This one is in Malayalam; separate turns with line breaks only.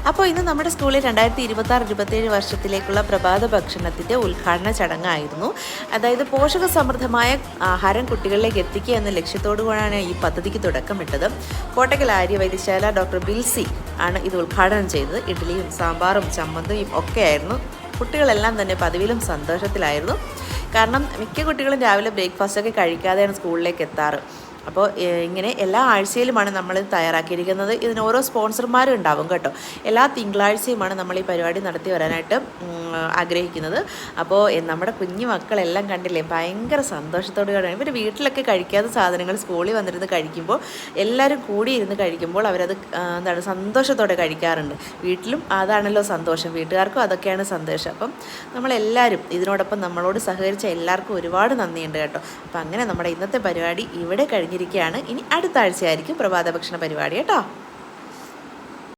അപ്പോൾ ഇന്ന് നമ്മുടെ സ്കൂളിൽ 2026-27 വർഷത്തിലേക്കുള്ള പ്രഭാത ഭക്ഷണത്തിൻ്റെ ഉദ്ഘാടന ചടങ്ങായിരുന്നു. അതായത് പോഷക സമൃദ്ധമായ ആഹാരം കുട്ടികളിലേക്ക് എത്തിക്കുക എന്ന ലക്ഷ്യത്തോടുകൂടിയാണ് ഈ പദ്ധതിക്ക് തുടക്കമിട്ടത്. കോട്ടക്കൽ ആര്യ വൈദ്യശാല ഡോക്ടർ ബിൽസി ആണ് ഇത് ഉദ്ഘാടനം ചെയ്തത്. ഇഡ്ഡലിയും സാമ്പാറും ചമ്മന്തിയും ഒക്കെയായിരുന്നു. കുട്ടികളെല്ലാം തന്നെ പതിവിലും സന്തോഷത്തിലായിരുന്നു. കാരണം മിക്ക കുട്ടികളും രാവിലെ ബ്രേക്ക്ഫാസ്റ്റൊക്കെ കഴിക്കാതെയാണ് സ്കൂളിലേക്ക് എത്താറ്. അപ്പോൾ ഇങ്ങനെ എല്ലാ ആഴ്ചയിലുമാണ് നമ്മൾ തയ്യാറാക്കിയിരിക്കുന്നത്. ഇതിന് ഓരോ സ്പോൺസർമാരും ഉണ്ടാവും കേട്ടോ. എല്ലാ തിങ്കളാഴ്ചയുമാണ് നമ്മൾ ഈ പരിപാടി നടത്തി വരാനായിട്ട് ആഗ്രഹിക്കുന്നത്. അപ്പോൾ നമ്മുടെ കുഞ്ഞു മക്കളെല്ലാം കണ്ടില്ലേ, ഭയങ്കര സന്തോഷത്തോടെയാണ്. ഇവർ വീട്ടിലൊക്കെ കഴിക്കാത്ത സാധനങ്ങൾ സ്കൂളിൽ വന്നിരുന്ന് കഴിക്കുമ്പോൾ, എല്ലാവരും കൂടി ഇരുന്ന് കഴിക്കുമ്പോൾ അവരത് സന്തോഷത്തോടെ കഴിക്കാറുണ്ട്. വീട്ടിലും അതാണല്ലോ സന്തോഷം, വീട്ടുകാർക്കും അതൊക്കെയാണ് സന്തോഷം. അപ്പം നമ്മളെല്ലാവരും ഇതിനോടൊപ്പം നമ്മളോട് സഹകരിച്ച എല്ലാവർക്കും ഒരുപാട് നന്ദിയുണ്ട് കേട്ടോ. അപ്പം അങ്ങനെ നമ്മുടെ ഇന്നത്തെ പരിപാടി ഇവിടെ കഴിഞ്ഞിരിക്കുകയാണ്. ഇനി അടുത്ത ആഴ്ചയായിരിക്കും പ്രഭാത ഭക്ഷണ പരിപാടി കേട്ടോ.